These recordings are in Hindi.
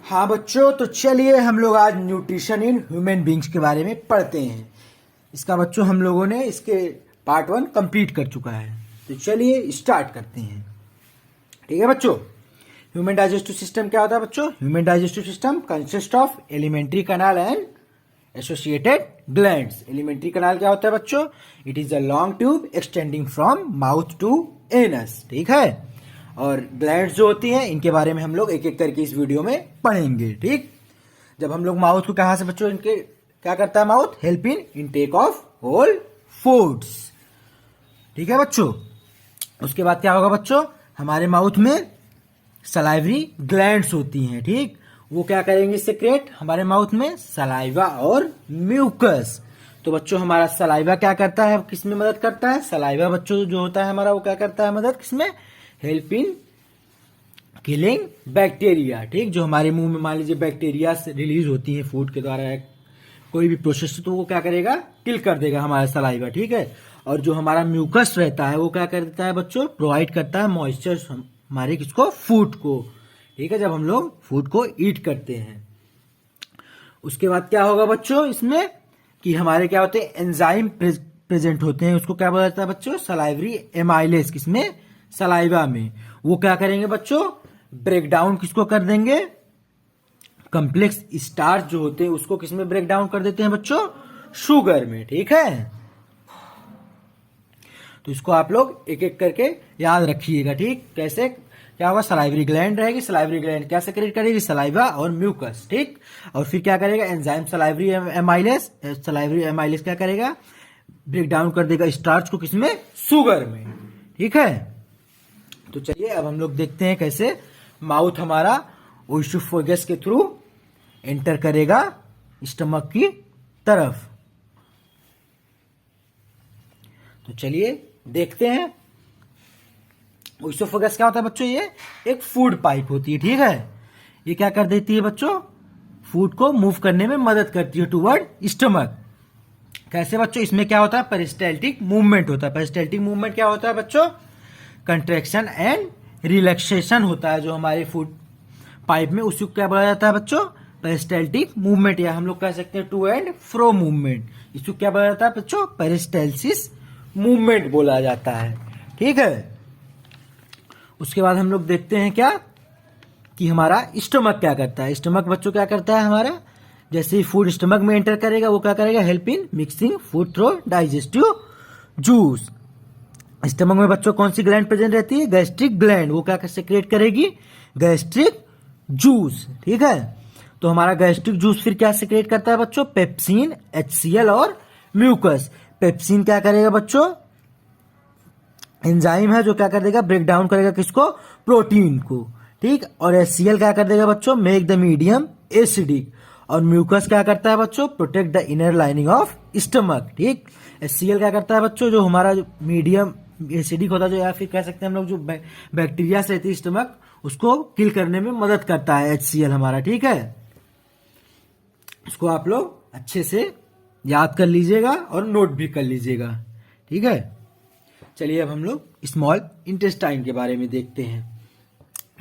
हाँ बच्चों, तो चलिए हम लोग आज न्यूट्रिशन इन ह्यूमन बींग्स के बारे में पढ़ते हैं। इसका बच्चों हम लोगों ने इसके पार्ट 1 कंप्लीट कर चुका है। तो चलिए स्टार्ट करते हैं। ठीक है बच्चों, ह्यूमन डाइजेस्टिव सिस्टम क्या होता है बच्चों? Human digestive system consist of alimentary canal and associated glands. Alimentary canal क्या होता है बच्चों? It is a long tube extending from mouth to anus. ठीक है, और ग्लैंड्स जो होती हैं इनके बारे में हम लोग एक एक करके इस वीडियो में पढ़ेंगे। ठीक, जब हम लोग माउथ को कहां से बच्चों इनके क्या करता है mouth? Help in intake of whole foods. ठीक है बच्चों, उसके बाद क्या होगा बच्चों? हमारे माउथ में सलाइवरी ग्लैंड्स होती हैं। ठीक, वो क्या करेंगे सेक्रेट हमारे माउथ में? सलाइवा और म्यूकस। तो बच्चों हमारा सलाइवा क्या करता है, किसमें मदद करता है? सलाइवा बच्चों जो होता है हमारा वो क्या करता है मदद किसमें? Help in killing bacteria. ठीक, जो हमारे मुंह में मान लीजिए बैक्टीरिया रिलीज होती है फूड के द्वारा कोई भी प्रोसेस, तो वो क्या करेगा? किल कर देगा हमारा सलाइवा। ठीक है, और जो हमारा म्यूकस रहता है वो क्या करता है बच्चों? प्रोवाइड करता है मॉइस्चर हमारे किसको? फूड को। ठीक है, जब हम लोग फूड को ईट करते हैं। उसके बाद क्या होगा बच्चों इसमें कि हमारे क्या होते हैं? एंजाइम प्रेजेंट होते हैं। उसको क्या बोला जाता है बच्चों? Salivary amylase. किसमें? सलाइवा में। वो क्या करेंगे बच्चों? ब्रेक डाउन किसको कर देंगे? कॉम्प्लेक्स स्टार्च जो होते हैं उसको किसमें ब्रेक डाउन कर देते हैं बच्चों? शुगर में। ठीक है, तो इसको आप लोग एक एक करके याद रखिएगा। ठीक, कैसे क्या होगा? सलाइवरी ग्लैंड रहेगी, सलाइवरी ग्लैंड क्या सेक्रेट करेगी? सलाइवा और म्यूकस। ठीक, और फिर क्या करेगा? Enzyme salivary amylase. Salivary amylase क्या करेगा? ब्रेक डाउन कर देगा स्टार्च को किसमें? शुगर में। ठीक है, तो चलिए अब हम लोग देखते हैं कैसे माउथ हमारा ओइसोफेगस के थ्रू एंटर करेगा स्टमक की तरफ। तो चलिए देखते हैं। ओइसोफेगस क्या होता है बच्चों? ये एक फूड पाइप होती है। ठीक है, ये क्या कर देती है बच्चों? फूड को मूव करने में मदद करती है टुवर्ड स्टमक। कैसे बच्चों? इसमें क्या होता है? पेरिस्टाल्टिक मूवमेंट होता है। पेरिस्टाल्टिक मूवमेंट क्या होता है बच्चों? कंट्रैक्शन एंड रिलैक्सेशन होता है जो हमारे फूड पाइप में, उसको क्या बोला जाता है बच्चों? पेरिस्टाल्टिक मूवमेंट, या हम लोग कह सकते हैं टू एंड फ्रो मूवमेंट। इसको क्या बोला जाता है बच्चों? पेरिस्टाल्सिस मूवमेंट बोला जाता है। ठीक है, उसके बाद हम लोग देखते हैं क्या कि हमारा स्टमक क्या करता है। स्टमक बच्चों क्या करता है हमारा? जैसे ही फूड स्टमक में एंटर करेगा वो क्या करेगा? Help in mixing food through digestive juice. Stomach में बच्चों कौन सी ग्लैंड प्रेजेंट रहती है? Gastric gland. वो क्या सेक्रेट करेगी? Gastric juice. ठीक है, तो हमारा गैस्ट्रिक जूस फिर क्या सेक्रेट करता है बच्चों? पेप्सिन, HCl और म्यूकस। पेप्सिन क्या करेगा बच्चों? एंजाइम है जो क्या कर देगा? ब्रेक डाउन करेगा किसको? प्रोटीन को। ठीक, और HCl क्या कर देगा बच्चों? Make the medium acidic. और म्यूकस क्या करता है बच्चों? Protect the inner lining of stomach. ठीक, HCl क्या करता है बच्चों? जो हमारा मीडियम एसिडिक होता है, जो या फिर कह सकते हैं हम लोग जो बैक्टीरिया से रहती है स्टमक, उसको किल करने में मदद करता है HCl हमारा। ठीक है, इसको आप लोग अच्छे से याद कर लीजिएगा और नोट भी कर लीजिएगा। ठीक है, चलिए अब हम लोग स्मॉल इंटेस्टाइन के बारे में देखते हैं।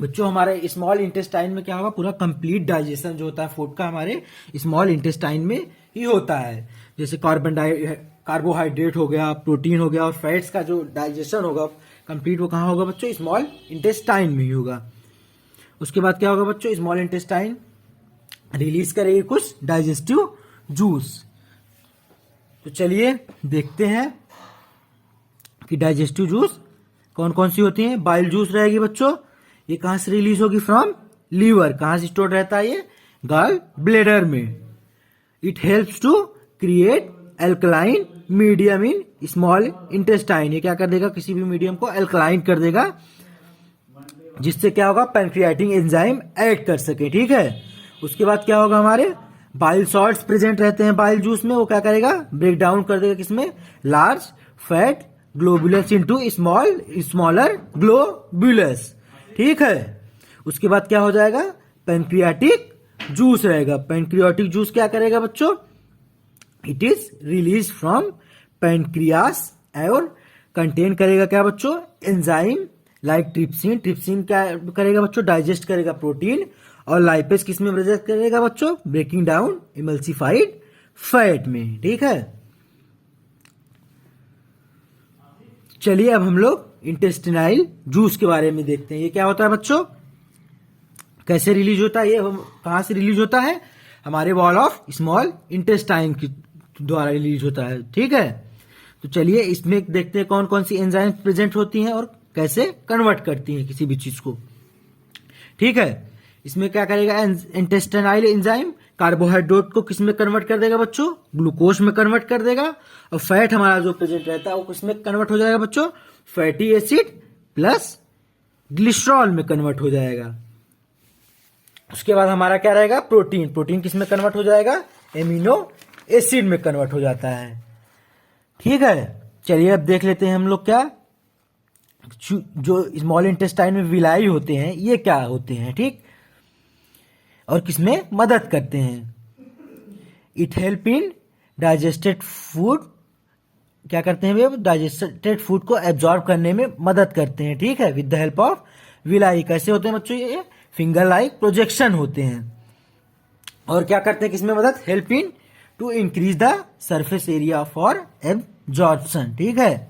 बच्चों हमारे स्मॉल इंटेस्टाइन में क्या होगा? पूरा कंप्लीट डाइजेशन जो होता है फूड का हमारे स्मॉल इंटेस्टाइन में ही होता है। जैसे कार्बोहाइड्रेट हो गया, प्रोटीन हो गया और फैट्स का जो डाइजेशन होगा कंप्लीट, वो कहाँ होगा बच्चों? स्मॉल इंटेस्टाइन में ही होगा। उसके बाद क्या होगा बच्चों? स्मॉल इंटेस्टाइन रिलीज करेगी कुछ डाइजेस्टिव जूस। तो चलिए देखते हैं कि डाइजेस्टिव जूस कौन कौन सी होती हैं। बाइल जूस रहेगी बच्चों, ये कहां से रिलीज होगी? From liver. कहां से स्टोर रहता है? ये गॉल ब्लेडर में। It helps to create alkaline medium in small intestine. ये क्या कर देगा? किसी भी मीडियम को एल्कलाइन कर देगा, जिससे क्या होगा? पैंक्रियाटिक एंजाइम ऐड कर सके। ठीक है, उसके बाद क्या होगा? हमारे बाइल सॉल्ट्स प्रेजेंट रहते हैं बाइल जूस में। वो क्या करेगा? ब्रेक डाउन कर देगा किसमें? Large fat globules into smaller globules. ठीक है, उसके बाद क्या हो जाएगा? पैंक्रियाटिक जूस रहेगा। पैंक्रियाटिक जूस क्या करेगा बच्चों? It is release from pancreas और कंटेन करेगा क्या बच्चों? एंजाइम लाइक ट्रिप्सिन, ट्रिप्सिन क्या करेगा बच्चों, डाइजेस्ट करेगा प्रोटीन, और लाइपेज किस में प्रेजेंट करेगा बच्चों, ब्रेकिंग डाउन इमल्सिफाइड फैट में, ठीक है। चलिए अब हम लोग इंटेस्टिनाइल जूस के बारे में देखते हैं। ये क्या होता है बच्चों, कैसे रिलीज होता है, ये कहां से रिलीज होता है, हमारे वॉल ऑफ स्मॉल इंटेस्टाइन के द्वारा रिलीज होता है, ठीक है। तो चलिए इसमें देखते हैं कौन कौन सी एंजाइम प्रेजेंट होती हैं और कैसे कन्वर्ट करती हैं किसी भी चीज को, ठीक है। इसमें क्या करेगा, इंटेस्टाइनल एंजाइम कार्बोहाइड्रेट को किस में कन्वर्ट कर देगा बच्चों, ग्लूकोज में कन्वर्ट कर देगा, और फैट हमारा जो प्रेजेंट रहता है वो किस में कन्वर्ट हो जाएगा बच्चों, फैटी एसिड प्लस ग्लिसरॉल में कन्वर्ट हो जाएगा। उसके बाद हमारा क्या रहेगा, प्रोटीन, प्रोटीन किस में कन्वर्ट हो जाएगा, एमिनो एसिड में कन्वर्ट हो जाता है, ठीक है। चलिए अब देख लेते हैं हम लोग क्या, जो स्मॉल इंटेस्टाइन में विलाई होते हैं ये क्या होते हैं, ठीक, और किसमें मदद करते हैं। It help in digested food, क्या करते हैं वे, डाइजेस्टेड फूड को एब्जॉर्ब करने में मदद करते हैं, ठीक है, with the help of villi. कैसे होते हैं बच्चों, ये फिंगर लाइक प्रोजेक्शन होते हैं, और क्या करते हैं किसमें मदद, help in to increase the surface area for absorption, ठीक है।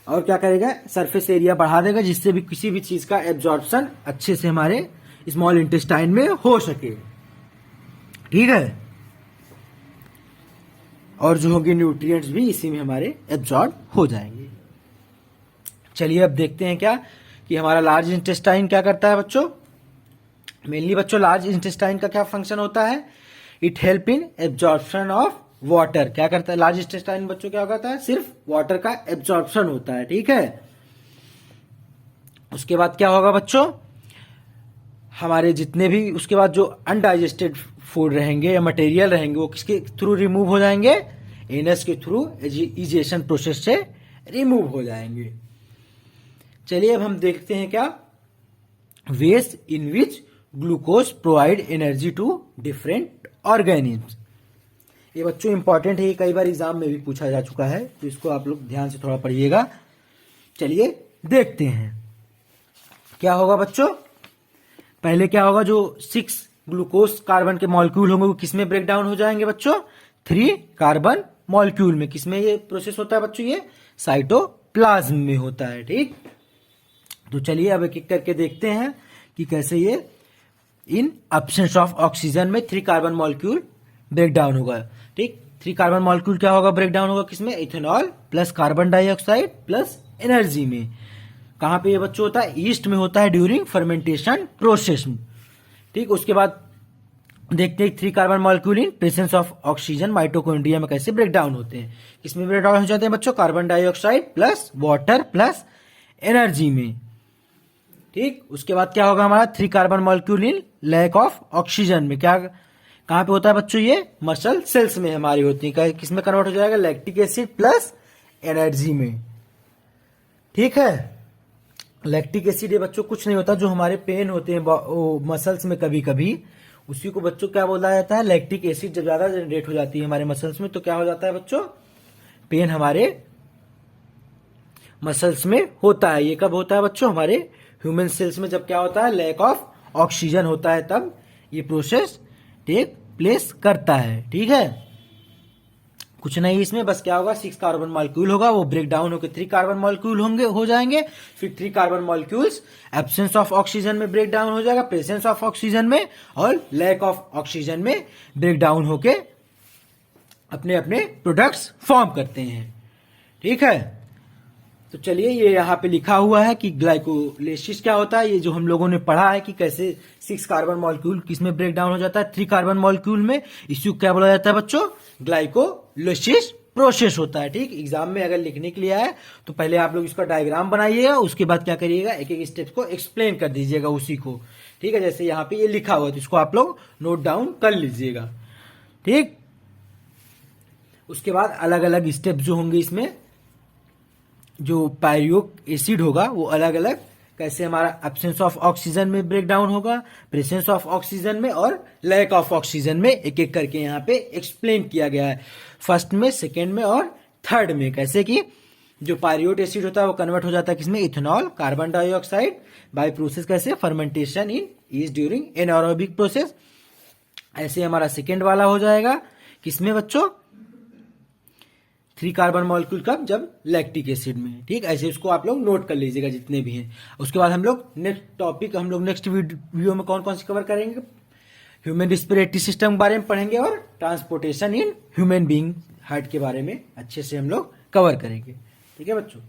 और क्या करेगा, सरफेस एरिया बढ़ा देगा जिससे भी किसी भी चीज का एब्जॉर्प्शन अच्छे से हमारे स्मॉल इंटेस्टाइन में हो सके, ठीक है। और जो होंगे न्यूट्रिएंट्स भी इसी में हमारे एब्जॉर्ब हो जाएंगे। चलिए अब देखते हैं क्या कि हमारा लार्ज इंटेस्टाइन क्या करता है बच्चों। मेनली बच्चों लार्ज इंटेस्टाइन का क्या फंक्शन होता है, it help in absorption of water. क्या करता है लार्ज इंटेस्टाइन बच्चों, क्या करता है, सिर्फ वाटर का एब्जॉर्प्शन होता है, ठीक है। उसके बाद क्या होगा बच्चों, हमारे जितने भी उसके बाद जो अनडाइजेस्टेड फूड रहेंगे या मटेरियल रहेंगे वो किसके थ्रू रिमूव हो जाएंगे, एनएस के थ्रू इजेशन प्रोसेस से रिमूव हो जाएंगे। चलिए अब हम देखते हैं क्या, ways in which glucose provide energy to different organism. ये बच्चों इंपॉर्टेंट है, ये कई बार एग्जाम में भी पूछा जा चुका है, तो इसको आप लोग ध्यान से थोड़ा पढ़िएगा। चलिए देखते हैं क्या होगा बच्चों। पहले क्या होगा, जो 6 ग्लूकोज कार्बन के मॉलिक्यूल होंगे वो किसमें ब्रेक डाउन हो जाएंगे बच्चों, 3 कार्बन मॉलिक्यूल में। किसमें ये प्रोसेस होता है बच्चों, ये साइटोप्लाज्म में होता है, ठीक। तो चलिए अब एक एक करके देखते हैं कि कैसे ये इन एब्सेंस ऑफ ऑक्सीजन में 3 कार्बन मॉलिक्यूल ब्रेक डाउन होगा, ठीक। 3 कार्बन मॉलिक्यूल क्या होगा, ब्रेक डाउन होगा किसमें, ethanol plus carbon dioxide plus energy में। कहां पे ये बच्चों होता है, ईस्ट में होता है ड्यूरिंग फर्मेंटेशन प्रोसेस में, ठीक। उसके बाद देखते हैं 3 carbon molecule in presence of oxygen mitochondria में कैसे ब्रेक डाउन होते हैं। किसमें ब्रेक डाउन हो जाते हैं बच्चों, carbon dioxide plus water plus energy में, ठीक। उसके बाद क्या होगा हमारा, 3 carbon molecule in lack of oxygen में। क्या कहां पे होता है बच्चों, ये मसल सेल्स में हमारी होती है। किसमें कन्वर्ट हो जाएगा, लैक्टिक एसिड प्लस एनर्जी में, ठीक है। लैक्टिक एसिड ये बच्चों कुछ नहीं होता, जो हमारे पेन होते हैं मसल्स में कभी कभी, उसी को बच्चों क्या बोला जाता है, लैक्टिक एसिड जब ज्यादा जनरेट हो जाती है हमारे मसल्स में तो क्या हो जाता है बच्चों, पेन हमारे मसल्स में होता है। ये कब होता है बच्चों, हमारे ह्यूमन सेल्स में जब क्या होता है, लैक ऑफ ऑक्सीजन होता है, तब ये प्रोसेस टेक प्लेस करता है, ठीक है। कुछ नहीं इसमें, बस क्या होगा, 6 कार्बन मॉलिक्यूल होगा, वो ब्रेक डाउन होकर 3 कार्बन मॉलिक्यूल होंगे हो जाएंगे। फिर 3 carbon molecules absence of oxygen में ब्रेक डाउन हो जाएगा, प्रेजेंस ऑफ ऑक्सीजन में, और लैक ऑफ ऑक्सीजन में ब्रेक डाउन होके अपने अपने प्रोडक्ट्स फॉर्म करते हैं, ठीक है। तो चलिए ये यहाँ पे लिखा हुआ है कि ग्लाइकोलाइसिस क्या होता है, ये जो हम लोगों ने पढ़ा है कि कैसे 6 कार्बन मॉलिक्यूल किसमें ब्रेक डाउन हो जाता है, 3 कार्बन मॉलिक्यूल में। इसी को क्या बोला जाता है बच्चों, ग्लाइकोलाइसिस प्रोसेस होता है, ठीक। एग्जाम में अगर लिखने के लिए आए तो पहले आप लोग इसका डायग्राम बनाइएगा, उसके बाद क्या करिएगा, एक एक स्टेप को एक्सप्लेन कर दीजिएगा उसी को, ठीक है। जैसे यहाँ पे ये लिखा हुआ है तो इसको आप लोग नोट डाउन कर लीजिएगा, ठीक। उसके बाद अलग अलग स्टेप जो होंगे इसमें, जो पायरियोक एसिड होगा वो अलग अलग कैसे हमारा एब्सेंस ऑफ ऑक्सीजन में ब्रेक डाउन होगा, प्रेजेंस ऑफ ऑक्सीजन में और लैक ऑफ ऑक्सीजन में, एक एक करके यहाँ पे एक्सप्लेन किया गया है, फर्स्ट में, सेकेंड में और थर्ड में। कैसे कि जो पायरियोट एसिड होता है वो कन्वर्ट हो जाता है किसमें, ethanol, carbon dioxide, by process कैसे, fermentation in is during anaerobic process. ऐसे हमारा सेकेंड वाला हो जाएगा किसमें बच्चों, 3 कार्बन मॉलिक्यूल कब, जब लैक्टिक एसिड में। ठीक, ऐसे उसको आप लोग नोट कर लीजिएगा जितने भी हैं। उसके बाद हम लोग नेक्स्ट टॉपिक हम लोग नेक्स्ट वीडियो में कौन कौन से कवर करेंगे, ह्यूमन रिस्पिरेटरी सिस्टम के बारे में पढ़ेंगे और transportation in human being heart के बारे में अच्छे से हम लोग कवर करेंगे। ठीक है बच्चों।